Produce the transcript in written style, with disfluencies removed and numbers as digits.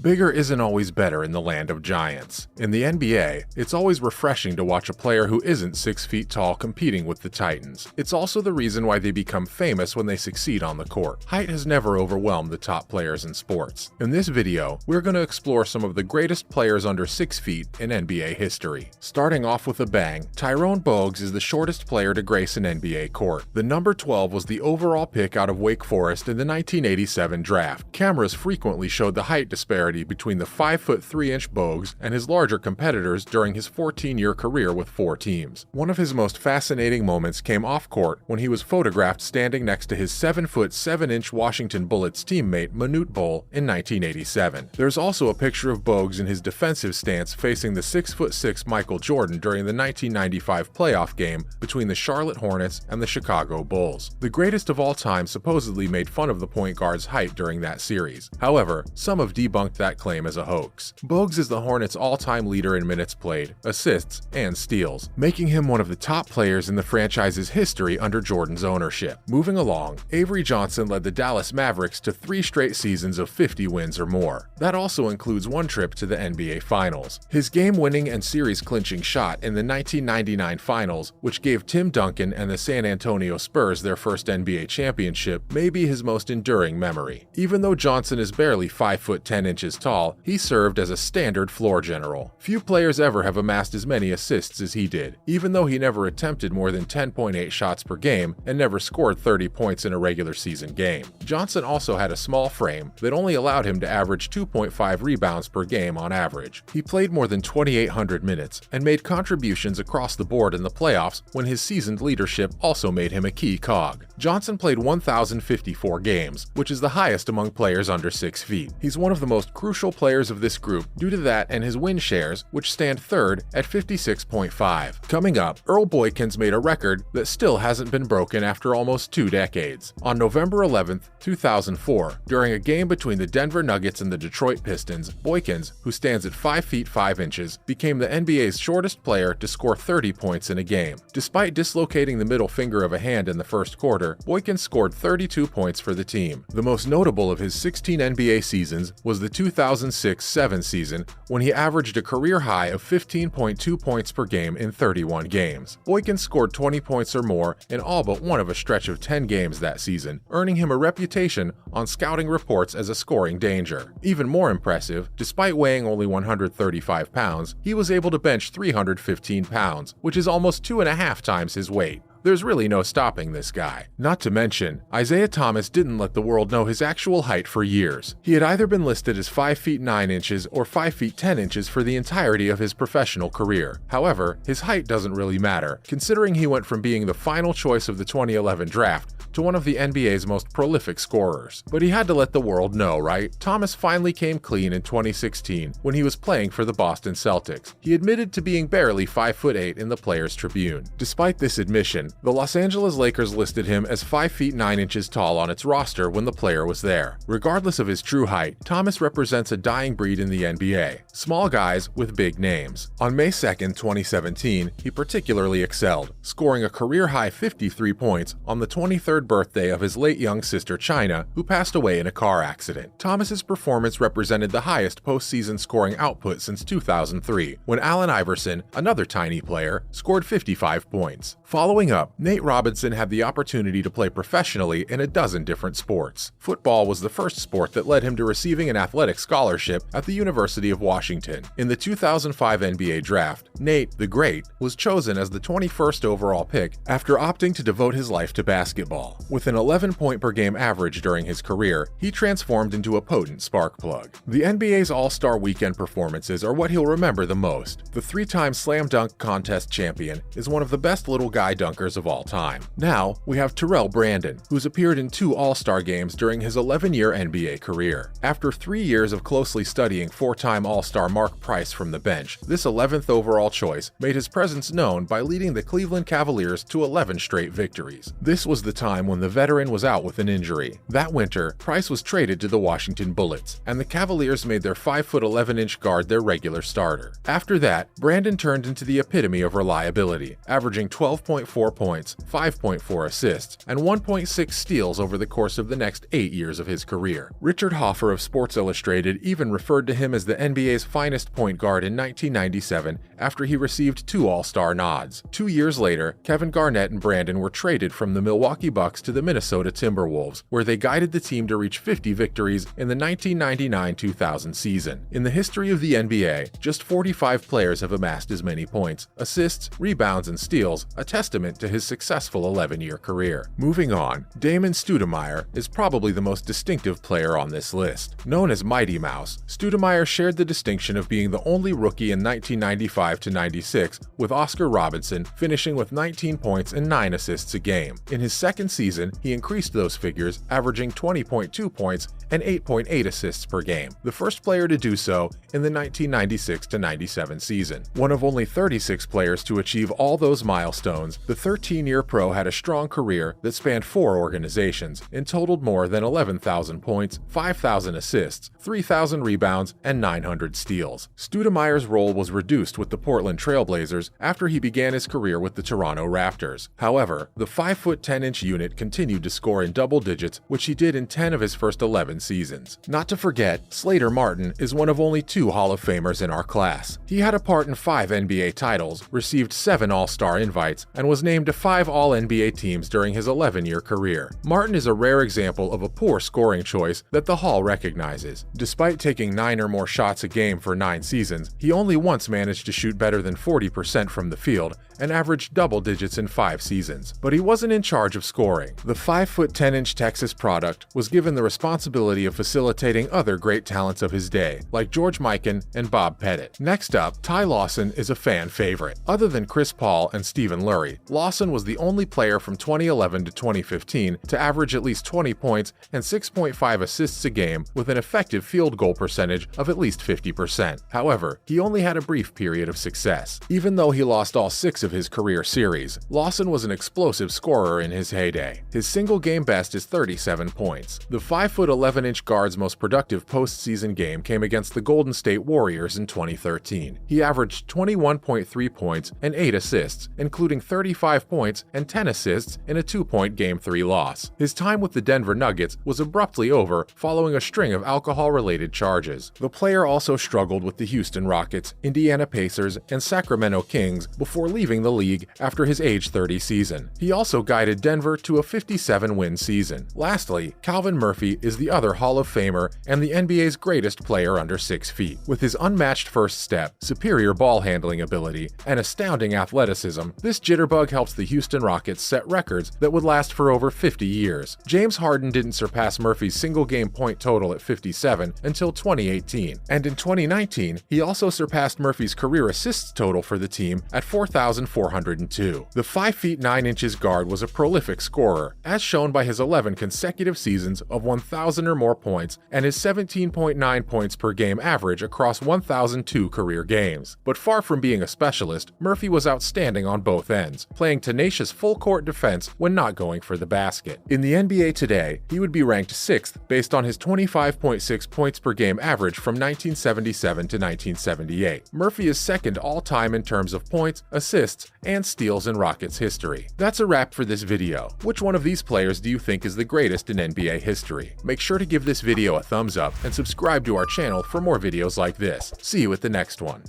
Bigger isn't always better in the land of giants. In the NBA, it's always refreshing to watch a player who isn't 6 feet tall competing with the Titans. It's also the reason why they become famous when they succeed on the court. Height has never overwhelmed the top players in sports. In this video, we're going to explore some of the greatest players under 6 feet in NBA history. Starting off with a bang, Tyrone Bogues is the shortest player to grace an NBA court. The number 12 was the overall pick out of Wake Forest in the 1987 draft. Cameras frequently showed the height disparity between the 5'3" Bogues and his larger competitors during his 14-year career with 4 teams. One of his most fascinating moments came off-court when he was photographed standing next to his 7'7" Washington Bullets teammate Manute Bol in 1987. There's also a picture of Bogues in his defensive stance facing the 6'6" Michael Jordan during the 1995 playoff game between the Charlotte Hornets and the Chicago Bulls. The greatest of all time supposedly made fun of the point guard's height during that series. However, some have debunked that claim as a hoax. Bogues is the Hornets' all-time leader in minutes played, assists, and steals, making him one of the top players in the franchise's history under Jordan's ownership. Moving along, Avery Johnson led the Dallas Mavericks to 3 straight seasons of 50 wins or more. That also includes 1 trip to the NBA Finals. His game-winning and series-clinching shot in the 1999 Finals, which gave Tim Duncan and the San Antonio Spurs their first NBA championship, may be his most enduring memory. Even though Johnson is barely 5'10" tall, he served as a standard floor general. Few players ever have amassed as many assists as he did, even though he never attempted more than 10.8 shots per game and never scored 30 points in a regular season game. Johnson also had a small frame that only allowed him to average 2.5 rebounds per game on average. He played more than 2,800 minutes and made contributions across the board in the playoffs when his seasoned leadership also made him a key cog. Johnson played 1,054 games, which is the highest among players under 6 feet. He's one of the most crucial players of this group due to that and his win shares, which stand third at 56.5. Coming up, Earl Boykins made a record that still hasn't been broken after almost 2 decades. On November 11, 2004, during a game between the Denver Nuggets and the Detroit Pistons, Boykins, who stands at 5 feet 5 inches, became the NBA's shortest player to score 30 points in a game. Despite dislocating the middle finger of a hand in the first quarter, Boykins scored 32 points for the team. The most notable of his 16 NBA seasons was the 2006-07 season, when he averaged a career high of 15.2 points per game in 31 games. Boykins scored 20 points or more in all but one of a stretch of 10 games that season, earning him a reputation on scouting reports as a scoring danger. Even more impressive, despite weighing only 135 pounds, he was able to bench 315 pounds, which is almost 2.5 times his weight. There's really no stopping this guy. Not to mention, Isaiah Thomas didn't let the world know his actual height for years. He had either been listed as 5 feet 9 inches or 5 feet 10 inches for the entirety of his professional career. However, his height doesn't really matter, considering he went from being the final choice of the 2011 draft to one of the NBA's most prolific scorers. But he had to let the world know, right? Thomas finally came clean in 2016 when he was playing for the Boston Celtics. He admitted to being barely 5'8" in the Players' Tribune. Despite this admission, the Los Angeles Lakers listed him as 5 feet 9 inches tall on its roster when the player was there. Regardless of his true height, Thomas represents a dying breed in the NBA. Small guys with big names. On May 2, 2017, he particularly excelled, scoring a career-high 53 points on the 23rd birthday of his late young sister China, who passed away in a car accident. Thomas's performance represented the highest postseason scoring output since 2003, when Allen Iverson, another tiny player, scored 55 points. Following up, Nate Robinson had the opportunity to play professionally in a dozen different sports. Football was the first sport that led him to receiving an athletic scholarship at the University of Washington. In the 2005 NBA draft, Nate, the Great, was chosen as the 21st overall pick after opting to devote his life to basketball. With an 11-point-per-game average during his career, he transformed into a potent spark plug. The NBA's All-Star Weekend performances are what he'll remember the most. The 3-time Slam Dunk Contest champion is one of the best little guy dunkers of all time. Now, we have Terrell Brandon, who's appeared in 2 All-Star games during his 11-year NBA career. After 3 years of closely studying 4-time All-Star Mark Price from the bench, this 11th overall choice made his presence known by leading the Cleveland Cavaliers to 11 straight victories. This was the time time when the veteran was out with an injury. That winter, Price was traded to the Washington Bullets, and the Cavaliers made their 5'11" guard their regular starter. After that, Brandon turned into the epitome of reliability, averaging 12.4 points, 5.4 assists, and 1.6 steals over the course of the next 8 years of his career. Richard Hoffer of Sports Illustrated even referred to him as the NBA's finest point guard in 1997 after he received 2 All-Star nods. 2 years later, Kevin Garnett and Brandon were traded from the Milwaukee Bucks to the Minnesota Timberwolves, where they guided the team to reach 50 victories in the 1999-2000 season. In the history of the NBA, just 45 players have amassed as many points, assists, rebounds, and steals, a testament to his successful 11-year career. Moving on, Damon Stoudemire is probably the most distinctive player on this list. Known as Mighty Mouse, Stoudemire shared the distinction of being the only rookie in 1995-96 with Oscar Robinson, finishing with 19 points and 9 assists a game. In his second season, he increased those figures, averaging 20.2 points and 8.8 assists per game, the first player to do so in the 1996-97 season. One of only 36 players to achieve all those milestones, the 13-year pro had a strong career that spanned 4 organizations and totaled more than 11,000 points, 5,000 assists, 3,000 rebounds, and 900 steals. Stoudemire's role was reduced with the Portland Trail Blazers after he began his career with the Toronto Raptors. However, the 5'10" unit continued to score in double digits, which he did in 10 of his first 11 seasons. Not to forget, Slater Martin is one of only 2 Hall of Famers in our class. He had a part in 5 NBA titles, received 7 All-Star invites, and was named to 5 All-NBA teams during his 11-year career. Martin is a rare example of a poor scoring choice that the Hall recognizes. Despite taking 9 or more shots a game for 9 seasons, he only once managed to shoot better than 40% from the field and averaged double digits in 5 seasons. But he wasn't in charge of scoring. The 5'10" Texas product was given the responsibility of facilitating other great talents of his day, like George Mikan and Bob Pettit. Next up, Ty Lawson is a fan favorite. Other than Chris Paul and Stephen Lurie, Lawson was the only player from 2011 to 2015 to average at least 20 points and 6.5 assists a game with an effective field goal percentage of at least 50%. However, he only had a brief period of success. Even though he lost all 6 of his career series, Lawson was an explosive scorer in his heyday. His single-game best is 37 points. The 5'11" guard's most productive postseason game came against the Golden State Warriors in 2013. He averaged 21.3 points and 8 assists, including 35 points and 10 assists in a 2-point Game 3 loss. His time with the Denver Nuggets was abruptly over following a string of alcohol-related charges. The player also struggled with the Houston Rockets, Indiana Pacers, and Sacramento Kings before leaving the league after his age 30 season. He also guided Denver to a 57-win season. Lastly, Calvin Murphy is the other Hall of Famer and the NBA's greatest player under 6 feet. With his unmatched first step, superior ball handling ability, and astounding athleticism, this jitterbug helps the Houston Rockets set records that would last for over 50 years. James Harden didn't surpass Murphy's single-game point total at 57 until 2018, and in 2019, he also surpassed Murphy's career assists total for the team at 4,402. The 5 feet 9 inches guard was a prolific scorer, as shown by his 11 consecutive seasons of 1,000 or more points and his 17.9 points per game average across 1,002 career games. But far from being a specialist, Murphy was outstanding on both ends, playing tenacious full-court defense when not going for the basket. In the NBA today, he would be ranked 6th based on his 25.6 points per game average from 1977 to 1978. Murphy is second all-time in terms of points, assists, and steals in Rockets history. That's a wrap for this video. Which one of these players do you think is the greatest in NBA history? Make sure to give this video a thumbs up and subscribe to our channel for more videos like this. See you at the next one.